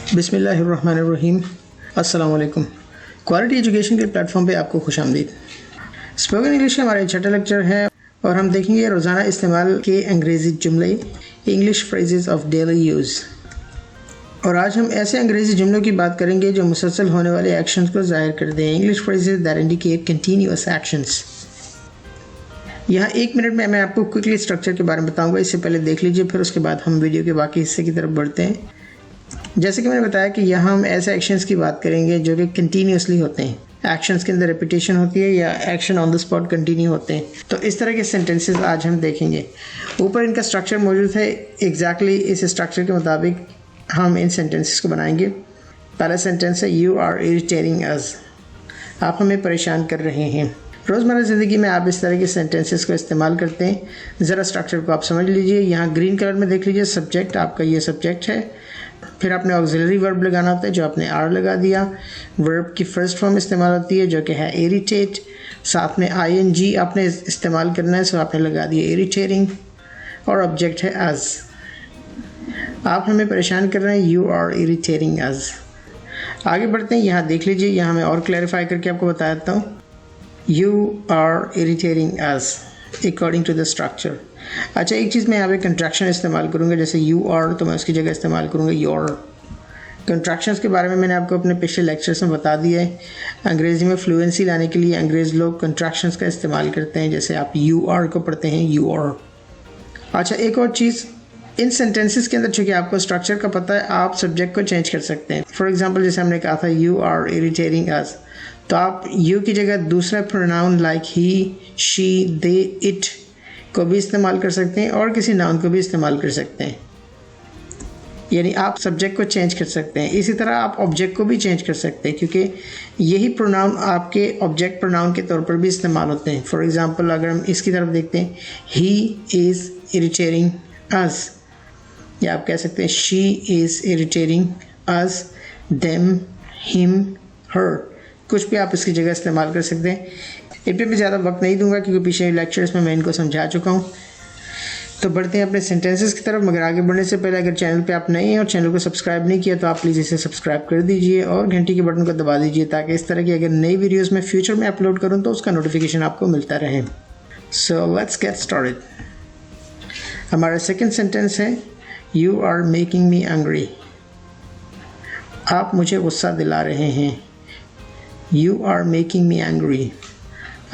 बिस्मिल्लाहिर्रहमानिर्रहीम। अस्सलाम वालेकुम। क्वालिटी एजुकेशन के प्लेटफॉर्म पे आपको खुशामदीद। स्पोकन इंग्लिश का हमारा छठा लेक्चर है और हम देखेंगे रोज़ाना इस्तेमाल के अंग्रेज़ी जुमले, English phrases of daily use. और आज हम ऐसे अंग्रेज़ी जुमलों की बात करेंगे जो मुसलसल होने वाले एक्शंस को ज़ाहिर कर दें। English phrases that indicate continuous actions. यहाँ 1 मिनट में मैं आपको क्विकली स्ट्रक्चर के बारे में बताऊंगा, इससे पहले देख लीजिए, फिर उसके बाद हम वीडियो के बाकी हिस्से की तरफ बढ़ते हैं। जैसे कि मैंने बताया कि यहाँ हम ऐसे एक्शंस की बात करेंगे जो कि कंटिन्यूसली होते हैं। एक्शंस के अंदर रिपीटेशन होती है या action on the spot continue होते हैं। तो इस तरह के सेंटेंसेस आज हम देखेंगे। ऊपर इनका स्ट्रक्चर मौजूद है। एग्जैक्टली इस स्ट्रक्चर के मुताबिक हम इन सेंटेंसेस को बनाएंगे। पहला सेंटेंस है यू आर इरिटेटिंग अस। आप हमें परेशान कर रहे हैं। रोज़मर्रा ज़िंदगी में आप इस तरह के सेंटेंसेस को इस्तेमाल करते हैं। ज़रा स्ट्रक्चर को आप समझ लीजिए। यहाँ ग्रीन कलर में देख लीजिए, सब्जेक्ट आपका ये सब्जेक्ट है। फिर आपने ऑक्सिलरी वर्ब लगाना होता है जो आपने आर लगा दिया। वर्ब की फर्स्ट फॉर्म इस्तेमाल होती है जो कि है इरिटेट। साथ में आईएनजी आपने इस्तेमाल करना है, सो आपने लगा दिया इरिटेटिंग। और ऑब्जेक्ट है अस। आप हमें परेशान कर रहे हैं, यू आर इरिटेटिंग अस। आगे बढ़ते हैं। यहाँ देख लीजिए, यहाँ मैं और क्लैरिफाई करके आपको बता देता हूँ। You are irritating us according to the structure. अच्छा, एक चीज़ मैं यहाँ पे कंट्रैक्शन इस्तेमाल करूँगा, जैसे यू आर तो मैं उसकी जगह इस्तेमाल करूँगा योर। कंट्रैक्शंस के बारे में मैंने आपको अपने पिछले लेक्चर्स में बता दिया है। अंग्रेज़ी में फ्लुएंसी लाने के लिए अंग्रेज़ लोग कंट्रैक्शंस का इस्तेमाल करते हैं, जैसे आप यू आर को पढ़ते हैं यू आर। अच्छा, एक और चीज़, इन सेंटेंसेस के अंदर चूँकि आपको स्ट्रक्चर का पता है, आप सब्जेक्ट को चेंज कर सकते हैं। फॉर एग्जाम्पल, जैसे हमने कहा था यू आर इरिटेटिंग अस, तो आप यू की जगह दूसरा pronoun like he, she, they, it को भी इस्तेमाल कर सकते हैं और किसी नाउन को भी इस्तेमाल कर सकते हैं। यानी आप सब्जेक्ट को चेंज कर सकते हैं। इसी तरह आप ऑब्जेक्ट को भी चेंज कर सकते हैं, क्योंकि यही प्रोनाउन आपके ऑब्जेक्ट प्रोनाउन के तौर पर भी इस्तेमाल होते हैं। फॉर एग्जांपल, अगर हम इसकी तरफ देखते हैं, ही इज़ इरिटेटिंग अस, या आप कह सकते हैं she is irritating us, them, him, her, कुछ भी आप इसकी जगह इस्तेमाल कर सकते हैं। इन पर भी ज़्यादा वक्त नहीं दूंगा क्योंकि पिछले लेक्चर्स में मैं इनको समझा चुका हूँ। तो बढ़ते हैं अपने सेंटेंसेस की तरफ। मगर आगे बढ़ने से पहले अगर चैनल पे आप नए हैं और चैनल को सब्सक्राइब नहीं किया तो आप प्लीज़ इसे सब्सक्राइब कर दीजिए और घंटी के बटन को दबा दीजिए, ताकि इस तरह की अगर नई वीडियोज़ में फ्यूचर में अपलोड करूँ तो उसका नोटिफिकेशन आपको मिलता रहे। So let's get started. हमारा सेकेंड सेंटेंस है you are making me angry. आप मुझे गुस्सा दिला रहे हैं। You are making me angry.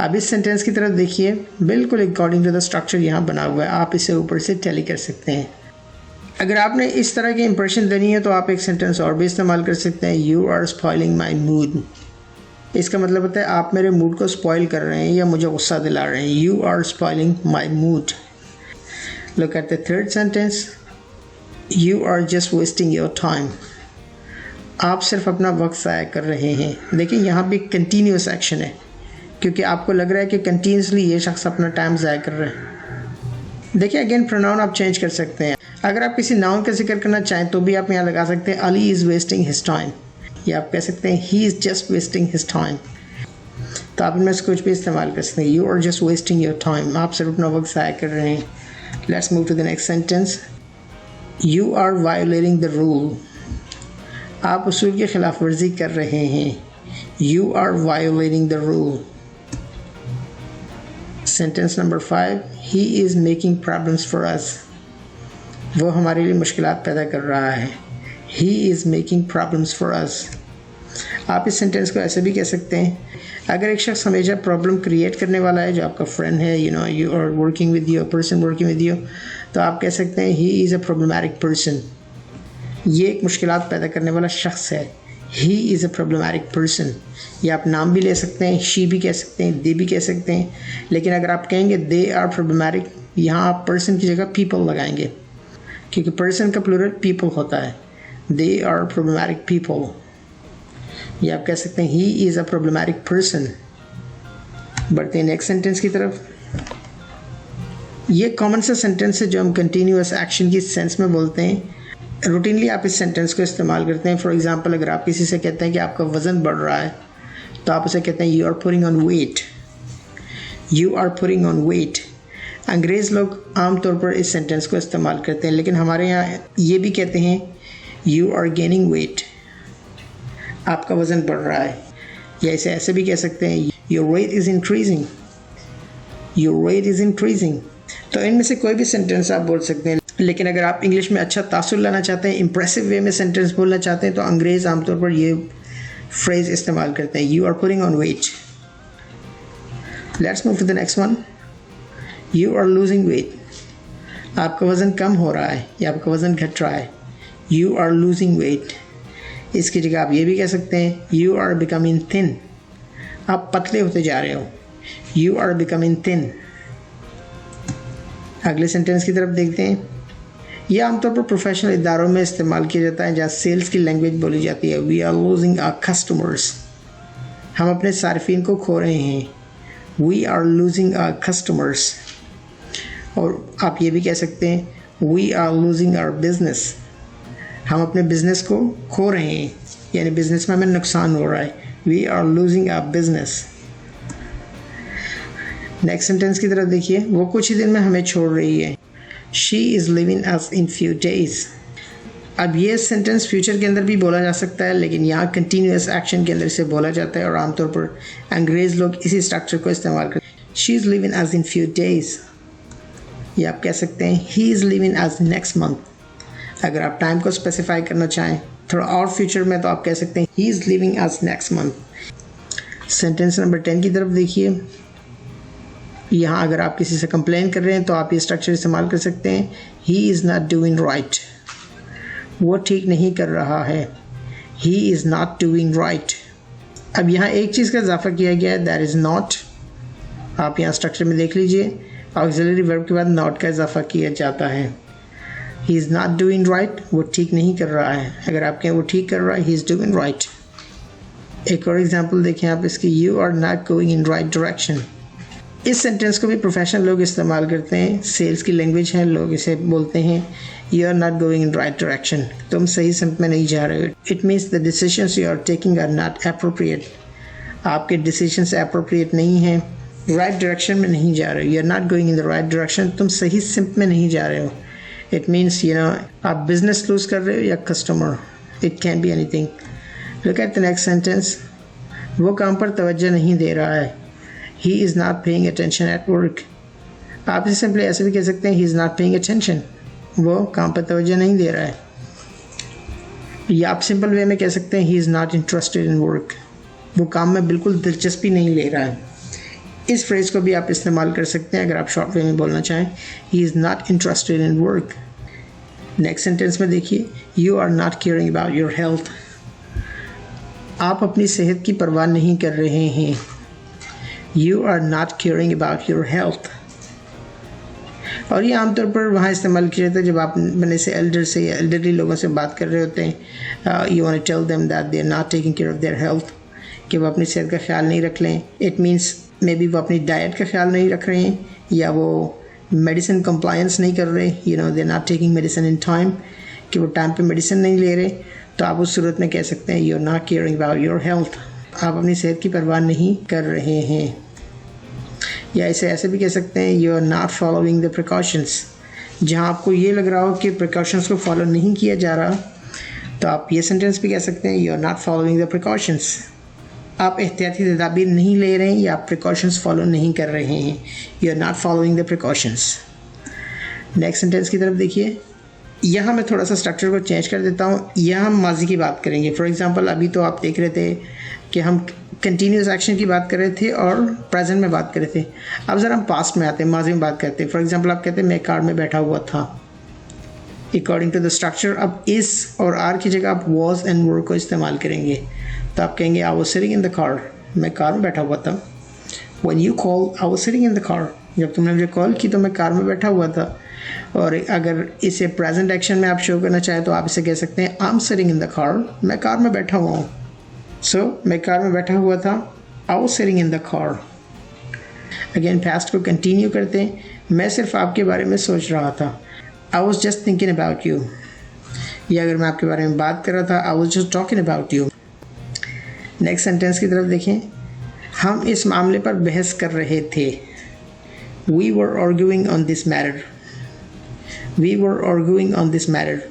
अब इस सेंटेंस की तरफ देखिए, बिल्कुल अकॉर्डिंग टू द स्ट्रक्चर यहाँ बना हुआ है। आप इसे ऊपर से टैली कर सकते हैं। अगर आपने इस तरह की इंप्रेशन देनी है तो आप एक सेंटेंस और भी इस्तेमाल कर सकते हैं, you are spoiling my mood. इसका मतलब होता है आप मेरे मूड को स्पॉइल कर रहे हैं या मुझे गुस्सा दिला रहे हैं। You are spoiling my mood. Look at the third sentence, you are just wasting your time. आप सिर्फ अपना वक्त ज़ाया कर रहे हैं। देखिए, यहाँ भी कंटिन्यूस एक्शन है, क्योंकि आपको लग रहा है कि कंटिन्यूसली ये शख्स अपना टाइम ज़ाया कर रहा है। देखिए, अगेन प्रोनाउन आप चेंज कर सकते हैं। अगर आप किसी नाउन का जिक्र करना चाहें तो भी आप यहाँ लगा सकते हैं Ali is wasting his time, या आप कह सकते हैं he is just wasting his time. तो आप इनमें से कुछ भी इस्तेमाल कर सकते हैं। You are just wasting your time. आप सिर्फ अपना वक्त ज़ाया कर रहे हैं। Let's move to the next sentence, you are violating the rule. आप उसूल की खिलाफ वर्जी कर रहे हैं। You are violating the rule. Sentence number 5, he is making problems for us. वो हमारे लिए मुश्किलात पैदा कर रहा है। He is making problems for us. आप इस सेंटेंस को ऐसे भी कह सकते हैं, अगर एक शख्स हमेशा प्रॉब्लम क्रिएट करने वाला है, जो आपका फ्रेंड है, you are working with you, person working with you, तो आप कह सकते हैं he is a problematic person. ये एक मुश्किलात पैदा करने वाला शख्स है। He is a problematic person. या आप नाम भी ले सकते हैं, शी भी कह सकते हैं, दे भी कह सकते हैं। लेकिन अगर आप कहेंगे दे आर प्रॉब्लमैटिक, यहाँ आप पर्सन की जगह पीपल लगाएंगे, क्योंकि पर्सन का प्लूरल पीपल होता है। They are problematic people. या आप कह सकते हैं he is a problematic person. बढ़ते हैं नेक्स्ट सेंटेंस की तरफ। ये कॉमन सा सेंटेंस है जो हम कंटिन्यूअस एक्शन की सेंस में बोलते हैं। रूटीनली आप इस सेंटेंस को इस्तेमाल करते हैं। फॉर एग्जांपल, अगर आप किसी से कहते हैं कि आपका वज़न बढ़ रहा है, तो आप उसे कहते हैं you are putting on weight. You are putting on weight. अंग्रेज़ लोग आम तौर पर इस सेंटेंस को इस्तेमाल करते हैं, लेकिन हमारे यहाँ ये भी कहते हैं यू आर गेनिंग वेट, आपका वज़न बढ़ रहा है। या इसे ऐसे भी कह सकते हैं, your weight is increasing, your weight is increasing. तो इनमें से कोई भी सेंटेंस आप बोल सकते हैं, लेकिन अगर आप इंग्लिश में अच्छा तासुर लाना चाहते हैं, इंप्रेसिव वे में सेंटेंस बोलना चाहते हैं, तो अंग्रेज़ आमतौर पर ये फ्रेज़ इस्तेमाल करते हैं, you are putting on weight. Let's move to the next one, you are losing weight, आपका वज़न कम हो रहा है या आपका वज़न घट रहा है, यू आर लूजिंग वेट। इसकी जगह आप ये भी कह सकते हैं, यू आर बिकमिंग थिन, आप पतले होते जा रहे हो, यू आर बिकमिंग थिन। अगले सेंटेंस की तरफ देखते हैं। यह आमतौर पर प्रोफेशनल इदारों में इस्तेमाल किया जाता है जहाँ सेल्स की लैंग्वेज बोली जाती है, we are losing our customers, हम अपने सार्फिन को खो रहे हैं, we are losing our customers. और आप ये भी कह सकते हैं, we are losing our business, हम अपने बिजनेस को खो रहे हैं, यानी बिजनेस में हमें नुकसान हो रहा है, we are losing our business. Next sentence की तरफ देखिए, वो कुछ ही दिन में हमें छोड़ रही है, she is living us in few days. अब ये सेंटेंस फ्यूचर के अंदर भी बोला जा सकता है, लेकिन यहाँ कंटिन्यूस एक्शन के अंदर से बोला जाता है और आमतौर पर अंग्रेज़ लोग इसी स्ट्रक्चर को इस्तेमाल करते हैं, she is living us in few days. या आप कह सकते हैं, he is living us next month. अगर आप टाइम को स्पेसिफाई करना चाहें थोड़ा और फ्यूचर में, तो आप कह सकते हैं, he is living us next month. Sentence number 10 की तरफ देखिए। यहाँ अगर आप किसी से कंप्लेन कर रहे हैं तो आप ये स्ट्रक्चर इस्तेमाल कर सकते हैं, he is not doing right, वो ठीक नहीं कर रहा है, he is not doing right. अब यहाँ एक चीज़ का इजाफा किया गया है, दैट इज़ नॉट। आप यहाँ स्ट्रक्चर में देख लीजिए, ऑक्सिलरी वर्ब के बाद नॉट का इजाफा किया जाता है। He is not doing right, वो ठीक नहीं कर रहा है। अगर आप कहें वो ठीक कर रहा है, ही इज़ डूइंग राइट। एक और एग्जांपल देखें आप इसकी, you are not going in right direction. इस सेंटेंस को भी प्रोफेशनल लोग इस्तेमाल करते हैं, सेल्स की लैंग्वेज है, लोग इसे बोलते हैं, you are not going in right direction, तुम सही सिमत में नहीं जा रहे हो। It means the decisions you are taking are not appropriate, आपके डिसीजंस एप्रोप्रिएट नहीं हैं, राइट डायरेक्शन में नहीं जा रहे हो, you are not going in the right direction, तुम सही सिमत में नहीं जा रहे हो। इट मीन्स आप बिजनेस लूज कर रहे हो या customer, it can be anything. Look at the next sentence, वो काम पर तवज्जो नहीं दे रहा है, he is not paying attention at work। आप इसे सिंपली ऐसे भी कह सकते हैं, he is not paying attention, वो काम पर तवज्जो नहीं दे रहा है। या आप सिंपल वे में कह सकते हैं, he is not interested in work, वो काम में बिल्कुल दिलचस्पी नहीं ले रहा है। इस फ्रेज़ को भी आप इस्तेमाल कर सकते हैं अगर आप शॉर्ट वे में बोलना चाहें, he is not interested in work। Next sentence में देखिए, you are not caring about your health, आप अपनी सेहत की परवाह नहीं कर रहे हैं, You are not caring about your health। और ये आमतौर पर वहाँ इस्तेमाल किया जाता है जब आप अपने से एल्डर से या एल्डरली लोगों से बात कर रहे होते हैं, you want to tell them that they are not taking care of their health, कि वो अपनी सेहत का ख्याल नहीं रख लें। इट मीन्स मे बी वो अपनी डाइट का ख्याल नहीं रख रहे हैं, या वो मेडिसिन कंप्लायंस नहीं कर रहे, they are not taking medicine in time, कि वो टाइम पे मेडिसिन नहीं ले रहे। तो आप उस सूरत में कह सकते हैं, you are not caring about your health, आप अपनी सेहत की परवाह नहीं कर रहे हैं। या इसे ऐसे भी कह सकते हैं, you are not following the precautions, जहाँ आपको ये लग रहा हो कि प्रिकॉशंस को फॉलो नहीं किया जा रहा, तो आप ये सेंटेंस भी कह सकते हैं, you are not following the precautions, आप एहतियाती तदाबीर नहीं ले रहे हैं या आप प्रिकॉशंस फॉलो नहीं कर रहे हैं, you are not following the precautions. Next sentence की तरफ देखिए, यहाँ मैं थोड़ा सा स्ट्रक्चर को चेंज कर देता हूँ, यहाँ हम माजी की बात करेंगे। फॉर एग्जांपल अभी तो आप देख रहे थे कि हम कंटिन्यूस एक्शन की बात कर रहे थे और प्रेजेंट में बात कर रहे थे। अब ज़रा हम पास्ट में आते हैं, माजी में बात करते हैं। फॉर एग्जांपल आप कहते हैं, मैं कार में बैठा हुआ था, अकॉर्डिंग टू द स्ट्रक्चर। अब इस और आर की जगह आप वॉज एंड वर को इस्तेमाल करेंगे, तो आप कहेंगे, I was sitting in the car, मैं कार में बैठा हुआ था। When you call, I was sitting in the car, जब तुमने मुझे कॉल की तो मैं कार में बैठा हुआ था। और अगर इसे प्रेजेंट एक्शन में आप शो करना चाहें तो आप इसे कह सकते हैं, I am sitting in the car, मैं कार में बैठा हुआ हूँ। सो मैं कार में बैठा हुआ था, I was sitting in the car. Again past को कंटिन्यू करते हैं, मैं सिर्फ आपके बारे में सोच रहा था, I was just thinking about you. या अगर मैं आपके बारे में बात कर रहा था, I was just talking about you. Next sentence की तरफ देखें, हम इस मामले पर बहस कर रहे थे, we were arguing on this matter, we were arguing on this matter.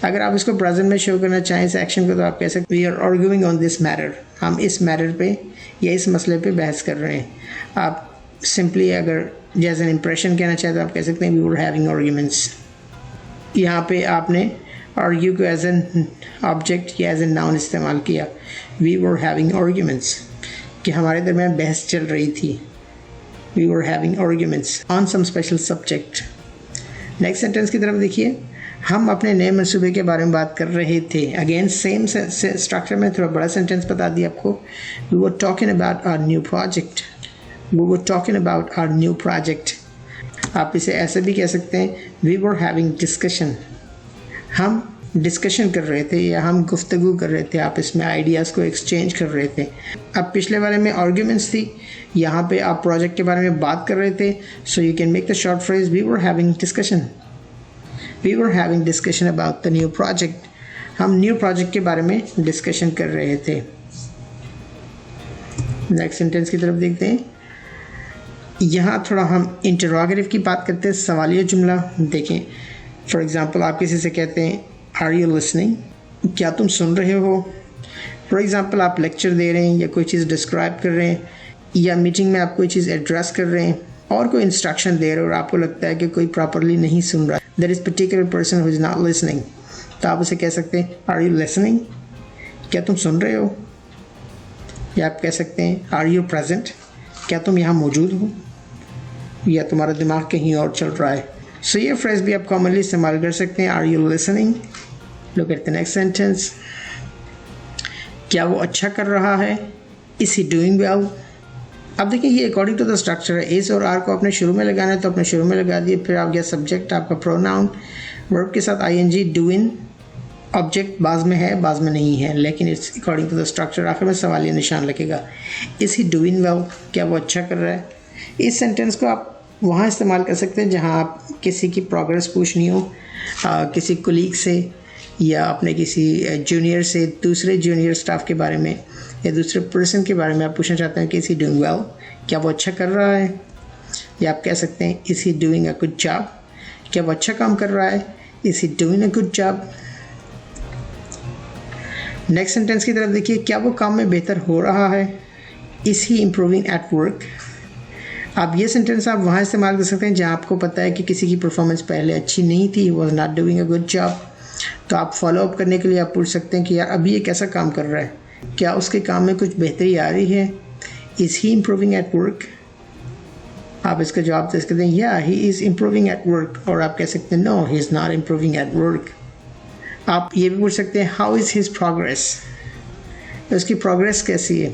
अगर आप इसको प्रेजेंट में शो करना चाहें इस एक्शन को, तो आप कह सकते we are arguing on this matter, हम इस मैटर पे या इस मसले पे बहस कर रहे हैं। आप सिंपली अगर जैसे इंप्रेशन कहना चाहें तो आप कह सकते हैं वी वर हैविंग आर्ग्यूमेंट्स। यहाँ पे आपने आर्ग्यू को एज एन ऑब्जेक्ट या एज एन नाउन इस्तेमाल किया, वी वर हैविंग आर्ग्यूमेंट्स, कि हमारे दरमियान बहस चल रही थी। We were having arguments on some special subject. Next sentence की तरफ देखिए, हम अपने नए मंसूबे के बारे में बात कर रहे थे। अगेन सेम स्ट्रक्चर में थोड़ा बड़ा सेंटेंस बता दिया आपको। We were talking about our new project, we were talking about our new project. आप इसे ऐसे भी कह सकते हैं, वी वर हैविंग डिस्कशन, हम डिस्कशन कर रहे थे या हम गुफ्तगू कर रहे थे, आप इसमें आइडियाज़ को एक्सचेंज कर रहे थे। अब पिछले वाले में आर्ग्यूमेंट्स थी, यहाँ पे आप प्रोजेक्ट के बारे में बात कर रहे थे। So you can make the short phrase we were having discussion, we were having discussion about the new project, हम न्यू प्रोजेक्ट के बारे में डिस्कशन कर रहे थे। नेक्स्ट सेंटेंस की तरफ देखते हैं। यहाँ थोड़ा हम इंटरोगेटिव की बात करते हैं, सवालिया जुमला देखें। फॉर एग्ज़ाम्पल आप किसी से कहते हैं आर यू लिसनिंग, क्या तुम सुन रहे हो। फॉर एग्ज़ाम्पल आप लेक्चर दे रहे हैं या कोई चीज़ डिस्क्राइब कर रहे हैं या मीटिंग में आप कोई चीज़ एड्रेस कर रहे हैं और कोई इंस्ट्रक्शन दे रहे हो और आपको लगता है कि कोई प्रॉपरली नहीं सुन रहा, there is particular person who is not listening, तो आप उसे कह सकते हैं आर यू लिसनिंग, क्या तुम सुन रहे हो। या आप कह सकते हैं आर यू प्रेजेंट, क्या तुम यहाँ मौजूद हो, या तुम्हारा दिमाग कहीं और चल रहा है। सो ये फ्रेज भी आप कॉमनली इस्तेमाल कर सकते हैं, are you listening. Look at the next sentence, क्या वो अच्छा कर रहा है, इज ही डूइंग वेल। अब देखिए ये अकॉर्डिंग टू द स्ट्रक्चर है, इज और आर को अपने शुरू में लगाना है तो अपने शुरू में लगा दिए, फिर आप गया सब्जेक्ट आपका प्रोनाउन, वर्ब के साथ आईएनजी, डूइंग, ऑब्जेक्ट बाज में है बाज में नहीं है, लेकिन it's according to the structure. आखिर में सवालिया निशान लगेगा, इज ही डूइंग वेल, क्या वो अच्छा कर रहा है। इस सेंटेंस को आप वहाँ इस्तेमाल कर सकते हैं जहाँ आप किसी की प्रोग्रेस पूछनी हो, किसी कोलीग से या अपने किसी जूनियर से, दूसरे जूनियर स्टाफ के बारे में या दूसरे पर्सन के बारे में आप पूछना चाहते हैं कि इज़ ही डूइंग वेल, क्या वो अच्छा कर रहा है। या आप कह सकते हैं is he doing a good job, क्या वो अच्छा काम कर रहा है, is he doing a good job. Next sentence की तरफ देखिए, क्या वो काम में बेहतर हो रहा है, is he improving at work. अब ये सेंटेंस आप वहाँ इस्तेमाल कर सकते हैं जहाँ आपको पता है कि किसी की परफॉर्मेंस पहले अच्छी नहीं थी, was not doing a good job, तो आप फॉलो अप करने के लिए आप पूछ सकते हैं कि यार अभी ये कैसा काम कर रहा है, क्या उसके काम में कुछ बेहतरी आ रही है, is he improving at work. आप इसका जवाब दे सकते हैं या he is improving at work, और आप कह सकते हैं no he is not improving at work. आप ये भी पूछ सकते हैं हाउ इज़ हिज प्रोग्रेस, उसकी प्रोग्रेस कैसी है,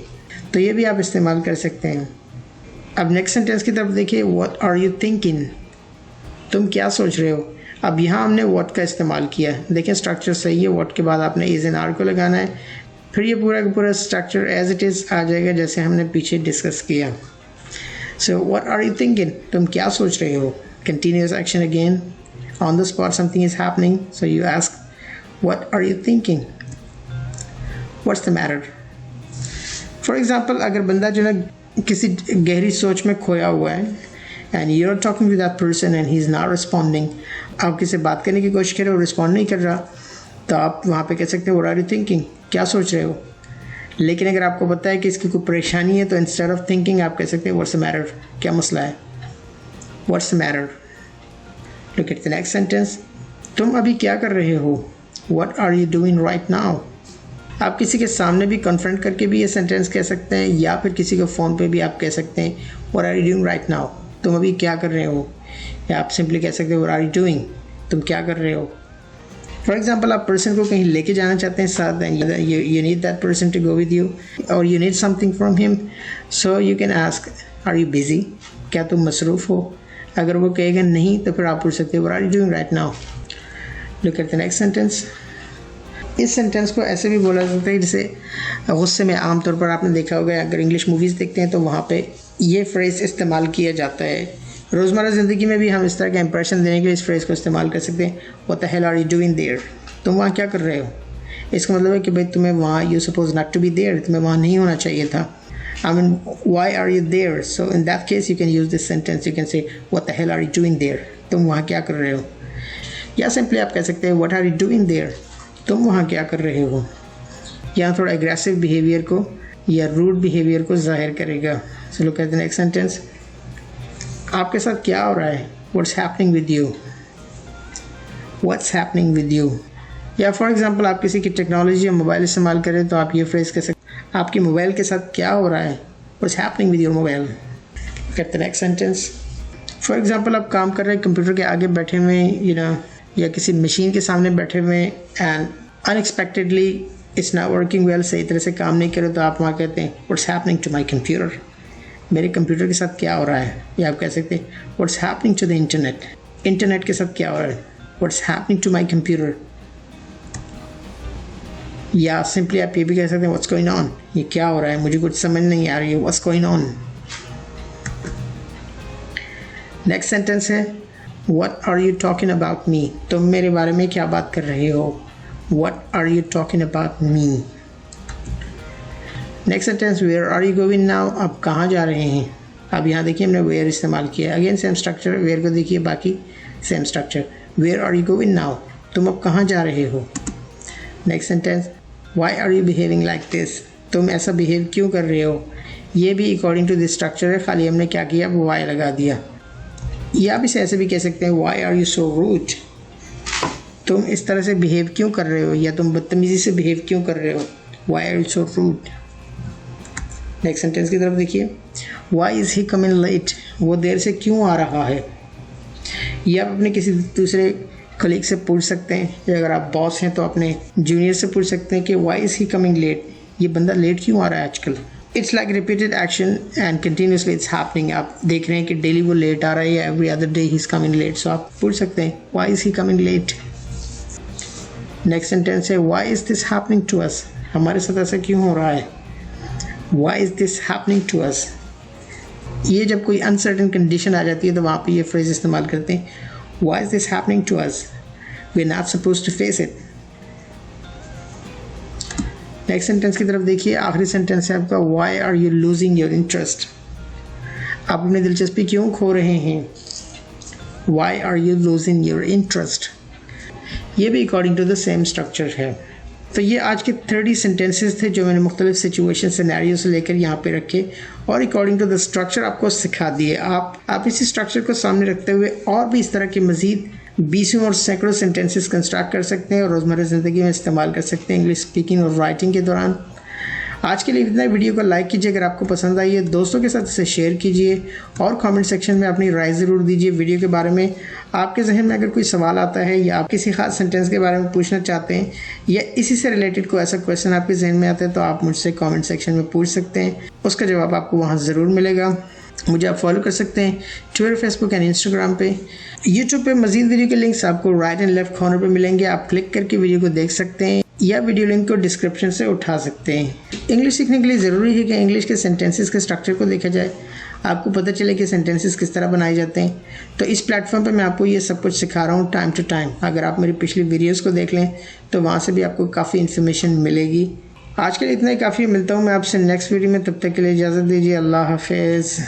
तो ये भी आप इस्तेमाल कर सकते हैं। अब नेक्स्ट सेंटेंस की तरफ देखिए, व्हाट आर यू थिंकिंग, तुम क्या सोच रहे हो। अब यहाँ हमने व्हाट का इस्तेमाल किया है, देखिए स्ट्रक्चर सही है, व्हाट के बाद आपने इज एंड आर को लगाना है, फिर ये पूरा का पूरा स्ट्रक्चर एज इट इज़ आ जाएगा जैसे हमने पीछे डिस्कस किया। So what are you thinking, तुम क्या सोच रहे हो। Continuous action again, on the spot something is happening, so you ask what are you thinking, what's the matter. For example अगर बंदा जो है किसी गहरी सोच में खोया हुआ है and you are talking with that person and he is not responding, आप किसी बात करने की कोशिश कर रहे हो, रिस्पॉन्ड नहीं कर रहा, तो आप वहाँ पे कह सकते हो व्हाट आर यू थिंकिंग, क्या सोच रहे हो। लेकिन अगर आपको पता है कि इसकी कोई परेशानी है तो इंस्टेड ऑफ थिंकिंग आप कह सकते हैं व्हाट्स द मैटर, क्या मसला है, what's the matter. Look at the next sentence, तुम अभी क्या कर रहे हो, what are you doing right now. आप किसी के सामने भी कन्फ्रंट करके भी ये सेंटेंस कह सकते हैं, या फिर किसी को फ़ोन पे भी आप कह सकते हैं what are you doing right now, तुम अभी क्या कर रहे हो। या आप सिंपली कह सकते हो व्हाट आर यू डूइंग, तुम क्या कर रहे हो। फॉर एग्जाम्पल आप पर्सन को कहीं लेके जाना चाहते हैं साथ, you need that person to go with you और you need something from him, so you can ask are you busy, क्या तुम मसरूफ़ हो। अगर वो कहेगा नहीं तो फिर आप पूछ सकते हो what are you doing right now. Look at the next sentence, इस सेंटेंस को ऐसे भी बोला जाता है जैसे गुस्से में आमतौर पर आपने देखा होगा, अगर इंग्लिश मूवीज़ देखते हैं तो वहाँ पे ये फ्रेज़ इस्तेमाल किया जाता है। रोज़मर्रा ज़िंदगी में भी हम इस तरह का इंप्रेशन देने के लिए इस फ्रेज़ को इस्तेमाल कर सकते हैं, what the hell are you doing there, तुम वहाँ क्या कर रहे हो। इसका मतलब है कि भाई तुम्हें वहाँ, you suppose not to be there, तुम्हें वहाँ नहीं होना चाहिए था। I mean, why are you there? So in that case you can use this sentence, you can say what the hell are you doing there, तुम वहाँ क्या कर रहे हो। या सिंपली आप कह सकते हैं what are you doing there, तुम वहाँ क्या कर रहे हो। यहाँ थोड़ा एग्रेसिव बिहेवियर को या रूड बिहेवियर को जाहिर करेगा। So look at the next sentence, आपके साथ क्या हो रहा है, what's happening with you, what's happening with you. या फॉर एग्जांपल आप किसी की टेक्नोलॉजी या मोबाइल इस्तेमाल करें तो आप ये फ्रेज कह सकते हैं, आपकी मोबाइल के साथ क्या हो रहा है, what's happening with your mobile. Look at the next sentence, for example आप काम कर रहे हैं, कंप्यूटर के आगे बैठे हुए या किसी मशीन के सामने बैठे हुए and unexpectedly it's not working well, सही तरह से काम नहीं करे तो आप वहाँ कहते हैं what's happening to my computer, मेरे कंप्यूटर के साथ क्या हो रहा है। या आप कह सकते हैं what's happening to the internet, internet के साथ क्या हो रहा है, what's happening to my computer. या सिंपली आप ये भी कह सकते हैं व्हाट्स गोइंग ऑन, ये क्या हो रहा है, मुझे कुछ समझ नहीं आ रही है, what's going on. Next sentence है what are you talking about me, तुम मेरे बारे में क्या बात कर रहे हो, what are you talking about me. Next sentence where are you going now, आप कहाँ जा रहे हैं। अब यहाँ देखिए हमने वेयर इस्तेमाल किया, अगेन सेम स्ट्रक्चर, वेयर को देखिए बाकी same structure, where are you going now, तुम अब कहाँ जा रहे हो। Next sentence why are you behaving like this, तुम ऐसा बिहेव क्यों कर रहे हो। ये भी अकॉर्डिंग टू दिस स्ट्रक्चर है, खाली हमने क्या किया, वो वाई लगा दिया। या आप इसे ऐसे भी कह सकते हैं why are you so rude, तुम इस तरह से बिहेव क्यों कर रहे हो, या तुम बदतमीज़ी से बिहेव क्यों कर रहे हो, why are you so rude. Next sentence की तरफ देखिए, why is he coming late, वो देर से क्यों आ रहा है। या आप अपने किसी दूसरे कलीग से पूछ सकते हैं, या अगर आप बॉस हैं तो अपने जूनियर से पूछ सकते हैं कि why is he coming late, ये बंदा लेट क्यों आ रहा है आजकल। It's like repeated action and continuously it's happening, आप देख रहे हैं कि डेली वो लेट आ रहा है या every other day he is coming late, so आप पूछ सकते हैं why is he coming late. Next sentence है why is this happening to us, हमारे साथ ऐसा क्यों हो रहा है, why is this happening to us. ये जब कोई अनसर्टन कंडीशन आ जाती है तो वहाँ पे ये फ्रेज इस्तेमाल करते हैं, why is this happening to us, we are not supposed to face it. Next sentence की तरफ देखिए, आखिरी सेंटेंस है आपका why are you losing your interest, आप अपनी दिलचस्पी क्यों खो रहे हैं, why are you losing your interest. ये भी according to the same structure है। तो ये आज के 30 सेंटेंसेस थे जो मैंने मुख्तलिफ सिचुएशन सिनेरियो से लेकर यहाँ पे रखे और अकॉर्डिंग टू द स्ट्रक्चर आपको सिखा दिए। आप इसी स्ट्रक्चर को सामने रखते हुए और भी इस तरह के मज़ीद 20 और सैकड़ों सेंटेंसेस कंस्ट्रक्ट कर सकते हैं और रोज़मर्रा ज़िंदगी में इस्तेमाल कर सकते हैं इंग्लिश स्पीकिंग और राइटिंग के दौरान। आज के लिए इतना, वीडियो को लाइक कीजिए अगर आपको पसंद आई है, दोस्तों के साथ इसे शेयर कीजिए और कमेंट सेक्शन में अपनी राय ज़रूर दीजिए वीडियो के बारे में। आपके जहन में अगर कोई सवाल आता है या आप किसी खास सेंटेंस के बारे में पूछना चाहते हैं या इसी से रिलेटेड कोई ऐसा क्वेश्चन आपके जहन में आता है तो आप मुझसे कमेंट सेक्शन में पूछ सकते हैं, उसका जवाब आपको वहाँ ज़रूर मिलेगा। मुझे आप फॉलो कर सकते हैं ट्विटर, फेसबुक एंड इंस्टाग्राम पे। यूट्यूब पे मज़ीद वीडियो के लिंक्स आपको राइट एंड लेफ्ट कॉर्नर पे मिलेंगे, आप क्लिक करके वीडियो को देख सकते हैं या वीडियो लिंक को डिस्क्रिप्शन से उठा सकते हैं। इंग्लिश सीखने के लिए ज़रूरी है कि इंग्लिश के सेंटेंसेस के स्ट्रक्चर को देखा जाए, आपको पता चले कि सेंटेंसेस किस तरह बनाए जाते हैं। तो इस प्लेटफॉर्म पे मैं आपको ये सब कुछ सिखा रहा हूँ टाइम टू टाइम। अगर आप मेरी पिछली वीडियोस को देख लें तो वहाँ से भी आपको काफ़ी इन्फॉर्मेशन मिलेगी। आज के लिए इतना ही काफ़ी, मिलता हूँ मैं आपसे नेक्स्ट वीडियो में, तब तक के लिए इजाज़त दीजिए, अल्लाह हाफिज़।